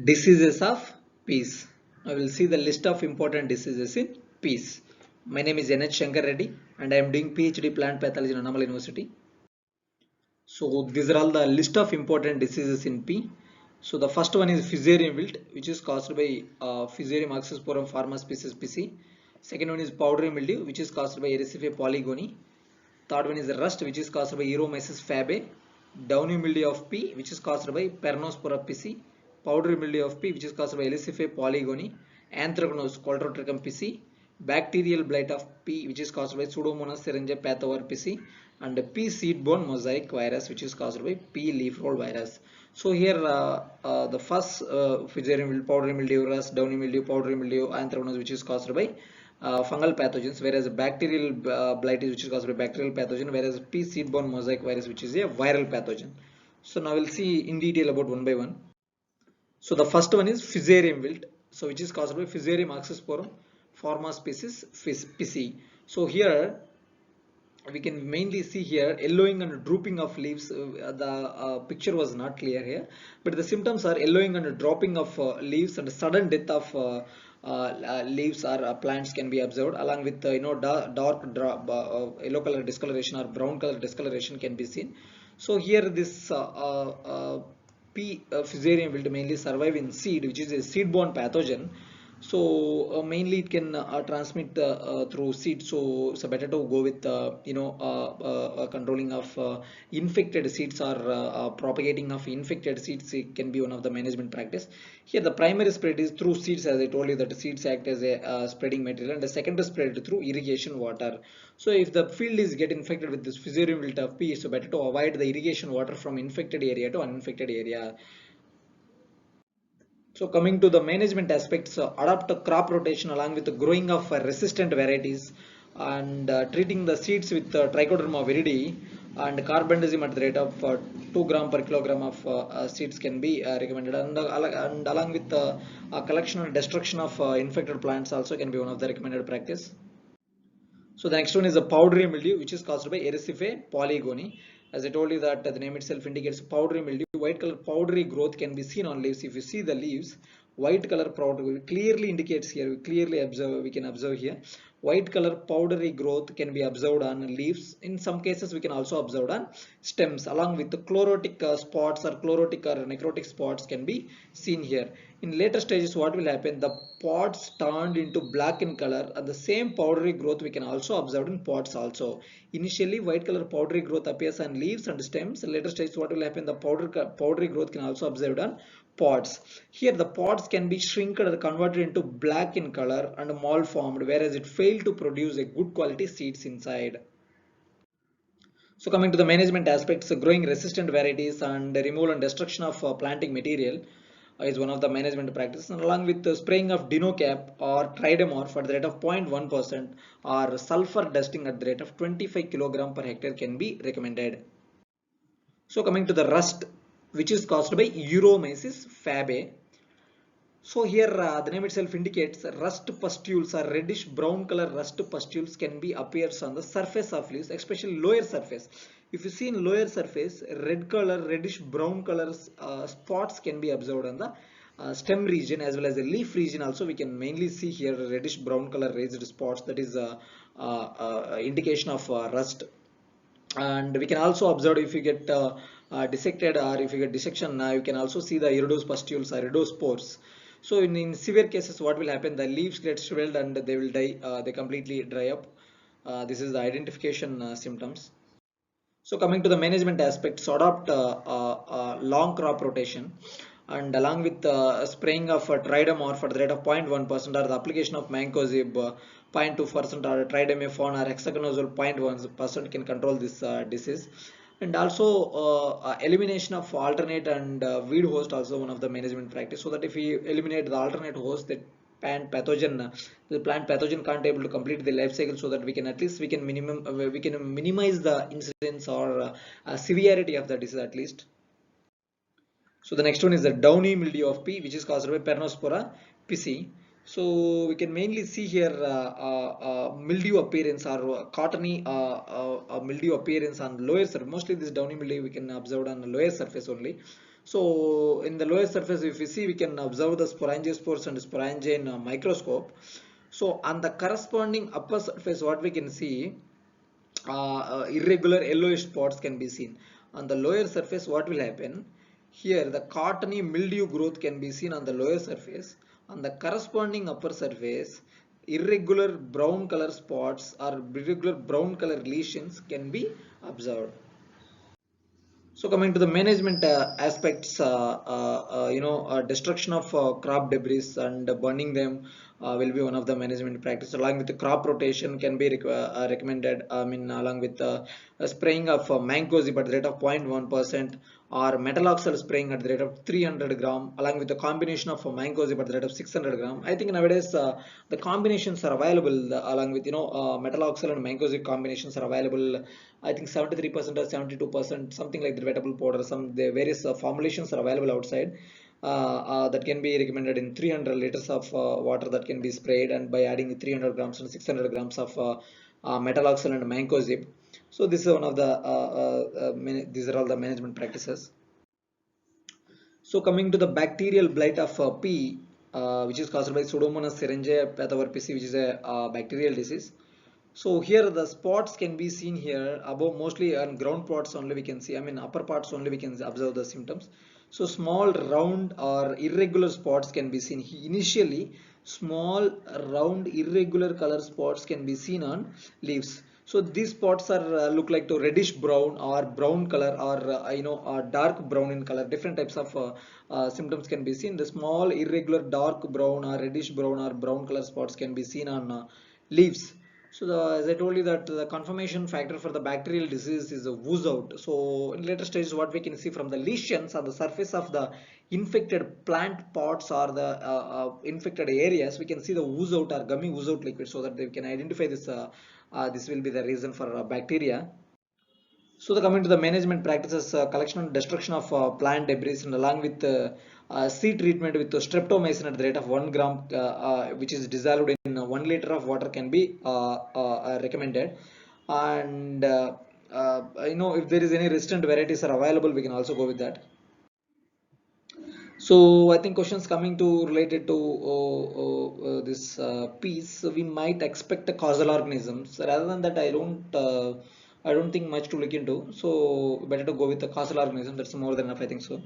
Diseases of peas. I will see the list of important diseases in peas. My name is NH Shankar Reddy and I am doing PhD plant pathology in Annamalai University. So these are all the list of important diseases in pea. So the first one is fusarium wilt, which is caused by Fusarium oxysporum pharma species PC. Second one is powdery mildew, which is caused by Erysipeae polygony. Third one is the rust, which is caused by Euromyces fabae. Downy mildew of pea, which is caused by Pernospora pisci. Powdery mildew of pea, which is caused by Erysipeae polygony. Anthracnose Coltrotrichum pisci. Bacterial blight of pea, which is caused by Pseudomonas syringae pathovar pisci. And pea seed-borne mosaic virus, which is caused by pea leaf roll virus. So here the first fusarium wilt, powdery mildew, rust, downy mildew, powdery mildew, anthracnose, which is caused by fungal pathogens, whereas bacterial blight is which is caused by bacterial pathogen, whereas pea seed-borne mosaic virus, which is a viral pathogen. So now we'll see in detail about one by one. So the first one is fusarium wilt, so which is caused by Fusarium oxysporum pharma species Pisci. So here we can mainly see here yellowing and drooping of leaves. The picture was not clear here, but the symptoms are yellowing and dropping of leaves and sudden death of leaves or plants can be observed, along with dark yellow color discoloration or brown color discoloration can be seen. So here this fusarium will mainly survive in seed, which is a seed-borne pathogen. So mainly it can transmit through seed. So it's better to go with controlling of infected seeds or propagating of infected seeds. It can be one of the management practice. Here the primary spread is through seeds, as I told you that the seeds act as a spreading material, and the secondary spread through irrigation water. So if the field is get infected with this fusarium wilt of pea, so better to avoid the irrigation water from infected area to uninfected area. So coming to the management aspects, adopt a crop rotation along with the growing of resistant varieties, and treating the seeds with Trichoderma viride and carbendazim at the rate of 2 gram per kilogram of seeds can be recommended, and along with the collection and destruction of infected plants also can be one of the recommended practice. So the next one is a powdery mildew, which is caused by Erysipeae polygony. As I told you that the name itself indicates powdery mildew. White color powdery growth can be seen on leaves. If you see the leaves, white color powdery clearly indicates here. We clearly observe. We can observe here. White color powdery growth can be observed on leaves. In some cases, we can also observe on stems, along with the chlorotic spots or chlorotic or necrotic spots can be seen here. In later stages, what will happen? The pods turned into black in color, and the same powdery growth we can also observe in pods also. Initially, white color powdery growth appears on leaves and stems. In later stages, what will happen? The powdery growth can also observed on pods. Here, the pods can be shrinked or converted into black in color and malformed, whereas it failed to produce a good quality seeds inside. So coming to the management aspects, growing resistant varieties and removal and destruction of planting material is one of the management practices, and along with the spraying of dinocap or tridamorph at the rate of 0.1% or sulfur dusting at the rate of 25 kg per hectare can be recommended. So coming to the rust, which is caused by Euromyces fabae. So here the name itself indicates rust pustules or reddish brown color rust pustules can be appears on the surface of leaves, especially lower surface. If you see in lower surface, red color, reddish brown colors spots can be observed on the stem region as well as the leaf region. Also we can mainly see here reddish brown color raised spots, that is indication of rust. And we can also observe if you get dissected or if you get dissection, you can also see the iridose pustules or iridospores. So in severe cases, what will happen? The leaves get shriveled and they will die. They completely dry up. This is the identification symptoms. So coming to the management aspects, adopt long crop rotation, and along with spraying of tridamorph at the rate of 0.1% or the application of mancozeb 0.2% or tridamethorn or hexaconazole 0.1% can control this disease. And also elimination of alternate and weed host also one of the management practice, so that if we eliminate the alternate host, that the plant pathogen can't able to complete the life cycle, so that we can at least we can minimize the incidence or severity of the disease at least. So the next one is the downy mildew of pea, which is caused by Pernospora pisci. So we can mainly see here mildew appearance or cottony mildew appearance on lower surface. Mostly this downy mildew we can observe on the lower surface only. So in the lower surface, if we see, we can observe the sporangiospores and sporangia in microscope. So on the corresponding upper surface, what we can see, irregular yellowish spots can be seen. On the lower surface, what will happen? Here the cottony mildew growth can be seen on the lower surface. On the corresponding upper surface, irregular brown color spots or irregular brown color lesions can be observed. So coming to the management aspects, destruction of crop debris and burning them will be one of the management practices. Along with the crop rotation can be recommended. I mean, along with spraying of mancozeb at the rate of 0.1% or metaloxyl spraying at the rate of 300 gram, along with the combination of mancozeb at the rate of 600 gram. I think nowadays the combinations are available along with metaloxyl and mancozeb combinations are available. I think 73% or 72%, something like the vegetable powder. Some the various formulations are available outside. That can be recommended in 300 liters of water that can be sprayed, and by adding 300 grams and 600 grams of metaloxyl and mancozeb. So this is one of the these are all the management practices. So coming to the bacterial blight of pea, which is caused by Pseudomonas syringae pathovarpisi, which is a bacterial disease. So here the spots can be seen here above, mostly on ground parts only we can see, I mean upper parts only we can observe the symptoms. So small round or irregular spots can be seen. Initially small round irregular color spots can be seen on leaves. So these spots are look like to reddish brown or brown color or dark brown in color. Different types of symptoms can be seen. The small irregular dark brown or reddish brown or brown color spots can be seen on leaves. So as I told you that the confirmation factor for the bacterial disease is a ooze out. So in later stages, what we can see from the lesions on the surface of the infected plant pots or the infected areas, we can see the ooze out or gummy ooze out liquid, so that they can identify this. This will be the reason for bacteria. So the coming to the management practices, collection and destruction of plant debris, and along with seed treatment with streptomycin at the rate of 1 gram, which is dissolved in 1 liter of water, can be recommended. And if there is any resistant varieties are available, we can also go with that. So I think questions coming to related to this piece, so we might expect the causal organisms. Rather than that, I don't think much to look into. So better to go with the causal organism. That's more than enough, I think so.